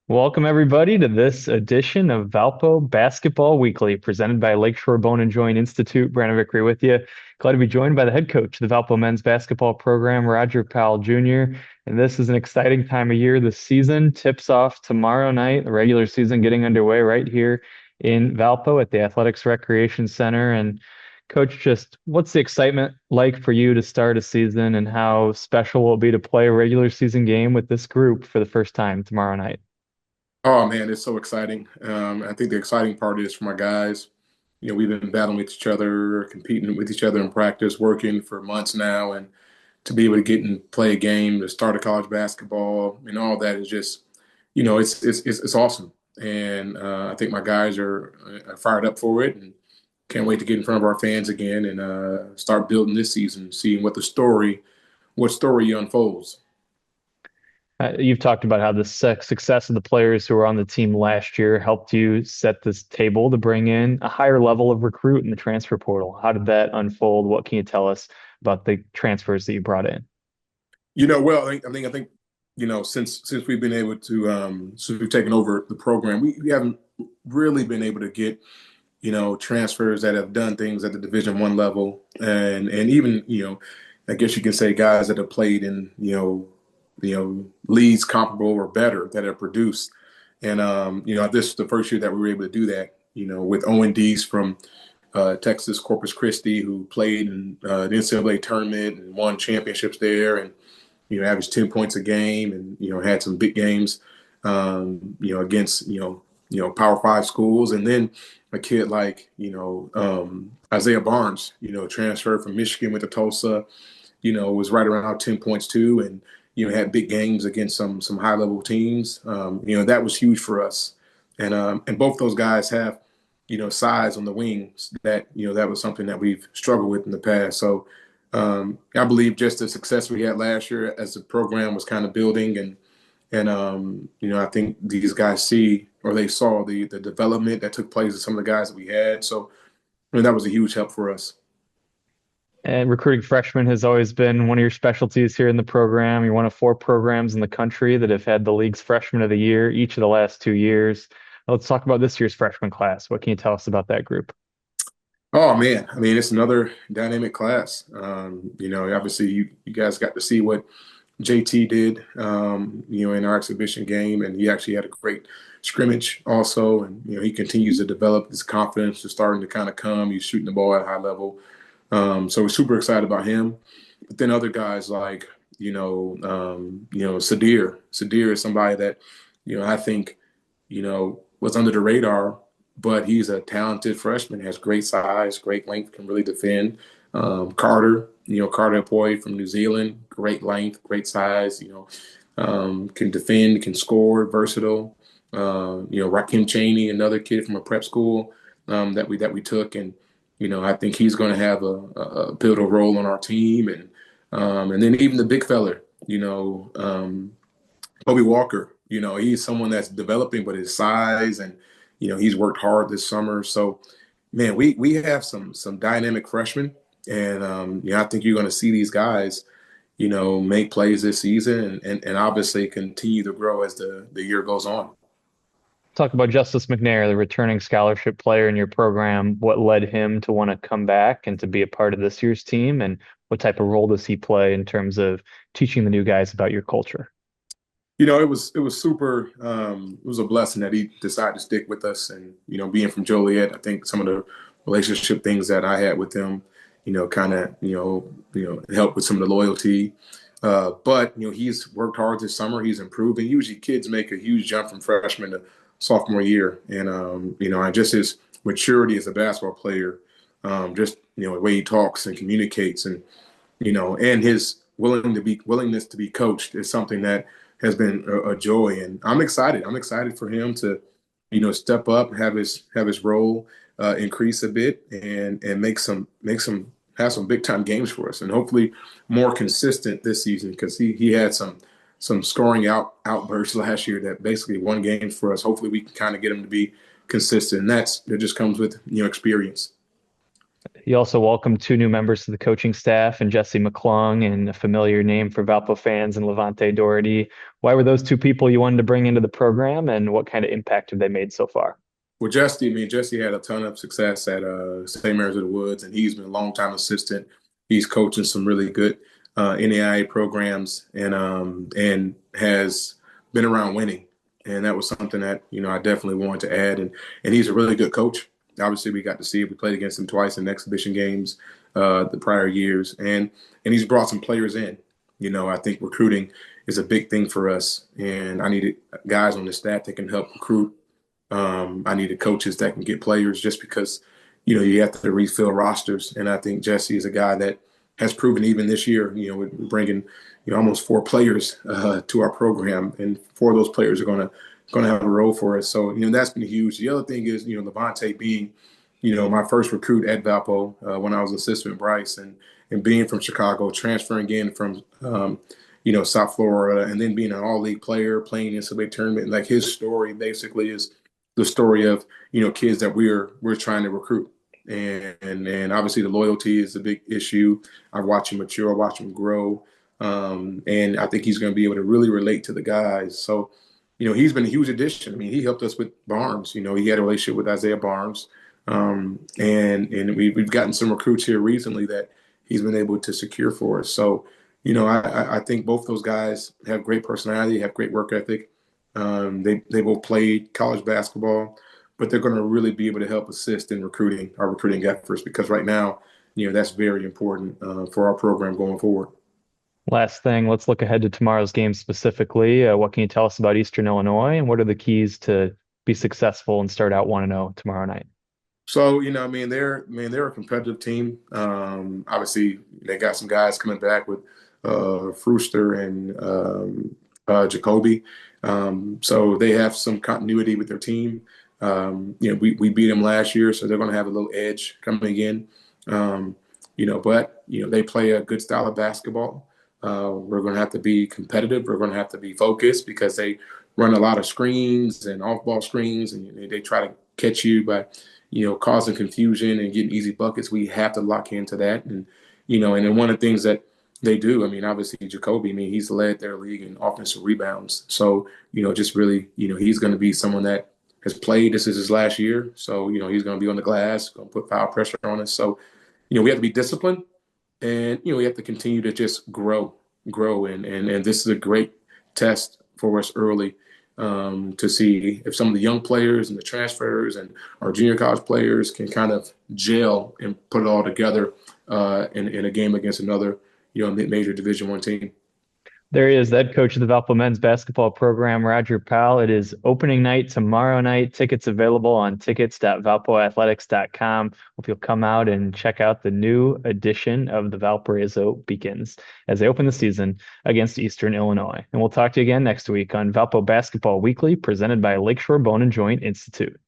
Welcome, everybody, to this edition of Valpo Basketball Weekly, presented by Lakeshore Bone and Joint Institute. Brandon Vickery with you. Glad to be joined by the head coach of the Valpo men's basketball program, Roger Powell Jr. And this is an exciting time of year. The season tips off tomorrow night, the regular season getting underway right here in Valpo at the Athletics Recreation Center. And Coach, just what's the excitement like for you to start a season, and how special will it be to play a regular season game with this group for the first time tomorrow night? Oh man, it's so exciting. I think the exciting part is for my guys. We've been battling with each other, competing with each other in practice, working for months now, and to be able to get and play a game, to start a college basketball, and all that is just, it's awesome. And I think my guys are fired up for it, and can't wait to get in front of our fans again and start building this season, seeing what story unfolds. You've talked about how the success of the players who were on the team last year helped you set this table to bring in a higher level of recruit in the transfer portal. How did that unfold? What can you tell us about the transfers that you brought in? Well, I think since we've been able to since we've taken over the program, we haven't really been able to get transfers that have done things at the Division I level, and even I guess you can say guys that have played in leagues comparable or better that have produced. And this is the first year that we were able to do that. With O&Ds from Texas Corpus Christi, who played in the NCAA tournament and won championships there, and averaged 10 points a game, and had some big games, against Power Five schools, and then a kid like Isaiah Barnes, transferred from Michigan with the Tulsa, was right around 10 points too, and had big games against some high level teams. That was huge for us, and both those guys have size on the wings that was something that we've struggled with in the past. So I believe just the success we had last year as the program was kind of building, and I think these guys see, or they saw, the development that took place with some of the guys that we had. So that was a huge help for us. And recruiting freshmen has always been one of your specialties here in the program. You're one of four programs in the country that have had the league's freshman of the year each of the last 2 years. Let's talk about this year's freshman class. What can you tell us about that group? Oh man, I mean it's another dynamic class. Obviously you guys got to see what JT did, in our exhibition game, and he actually had a great scrimmage also, and he continues to develop his confidence is starting to kind of come. He's shooting the ball at a high level, so we're super excited about him. But then other guys like Sadir. Sadir is somebody that I think was under the radar, but he's a talented freshman, has great size, great length, can really defend. Carter, Carter Apoy from New Zealand, great length, great size, can defend, can score, versatile. Rakim Cheney, another kid from a prep school that we took, and I think he's going to have a pivotal role on our team, and then even the big fella, Kobe Walker. He's someone that's developing, but his size and he's worked hard this summer. So, man, we have some dynamic freshmen, and I think you're going to see these guys, make plays this season, and obviously continue to grow as the year goes on. Talk about Justice McNair, the returning scholarship player in your program. What led him to want to come back and to be a part of this year's team? And what type of role does he play in terms of teaching the new guys about your culture? It was super. It was a blessing that he decided to stick with us, and being from Joliet, I think some of the relationship things that I had with him, kind of helped with some of the loyalty. But he's worked hard this summer. He's improved, and usually kids make a huge jump from freshman to sophomore year, and and just his maturity as a basketball player, just the way he talks and communicates, and his willingness to be coached is something that has been a joy, and I'm excited. I'm excited for him to, step up, have his role increase a bit, and make some have some big time games for us, and hopefully more consistent this season because he had some scoring outbursts last year that basically won games for us. Hopefully we can kind of get him to be consistent, and that just comes with experience. You also welcomed two new members to the coaching staff, and Jesse McClung, and a familiar name for Valpo fans, and Levante Doherty. Why were those two people you wanted to bring into the program, and what kind of impact have they made so far? Well, Jesse, I mean, Jesse had a ton of success at St. Mary's of the Woods, and he's been a long-time assistant. He's coaching some really good NAIA programs, and has been around winning. And that was something that I definitely wanted to add. And he's a really good coach. Obviously, we got to see it. We played against him twice in exhibition games the prior years, and he's brought some players in. I think recruiting is a big thing for us, and I needed guys on the staff that can help recruit. I needed coaches that can get players just because, you have to refill rosters. And I think Jesse is a guy that has proven even this year, we're bringing, almost four players to our program, and four of those players are going to have a role for us. So, that's been huge. The other thing is, Levante being, my first recruit at Valpo when I was assistant Bryce, and being from Chicago, transferring in from, South Florida, and then being an all-league player, playing in some big tournament. Like, his story basically is the story of kids that we're trying to recruit, and obviously the loyalty is a big issue. I watch him mature, I watch him grow, and I think he's going to be able to really relate to the guys. So he's been a huge addition. I mean, he helped us with Barnes. He had a relationship with Isaiah Barnes, and we've gotten some recruits here recently that he's been able to secure for us. So I think both those guys have great personality, have great work ethic. They both played college basketball, but they're going to really be able to help assist in recruiting our recruiting efforts, because right now, that's very important for our program going forward. Last thing, let's look ahead to tomorrow's game specifically. What can you tell us about Eastern Illinois, and what are the keys to be successful and start out 1-0 tomorrow night? So, they're a competitive team. Obviously, they got some guys coming back with Frooster and Jacoby. So they have some continuity with their team. We beat them last year, so they're going to have a little edge coming in. But they play a good style of basketball. We're going to have to be competitive. We're going to have to be focused because they run a lot of screens and off-ball screens, and they try to catch you by causing confusion and getting easy buckets. We have to lock into that. And then one of the things that they do, I mean, obviously Jacoby, I mean, he's led their league in offensive rebounds. So, just really, he's going to be someone that has played. This is his last year. So, he's going to be on the glass, going to put foul pressure on us. So, we have to be disciplined, and, we have to continue to just grow. And this is a great test for us early, to see if some of the young players and the transfers and our junior college players can kind of gel and put it all together in a game against another, mid-major Division I team. There he is, the head coach of the Valpo men's basketball program, Roger Powell. It is opening night tomorrow night. Tickets available on tickets.valpoathletics.com. Hope you'll come out and check out the new edition of the Valparaiso Beacons as they open the season against Eastern Illinois. And we'll talk to you again next week on Valpo Basketball Weekly, presented by Lakeshore Bone and Joint Institute.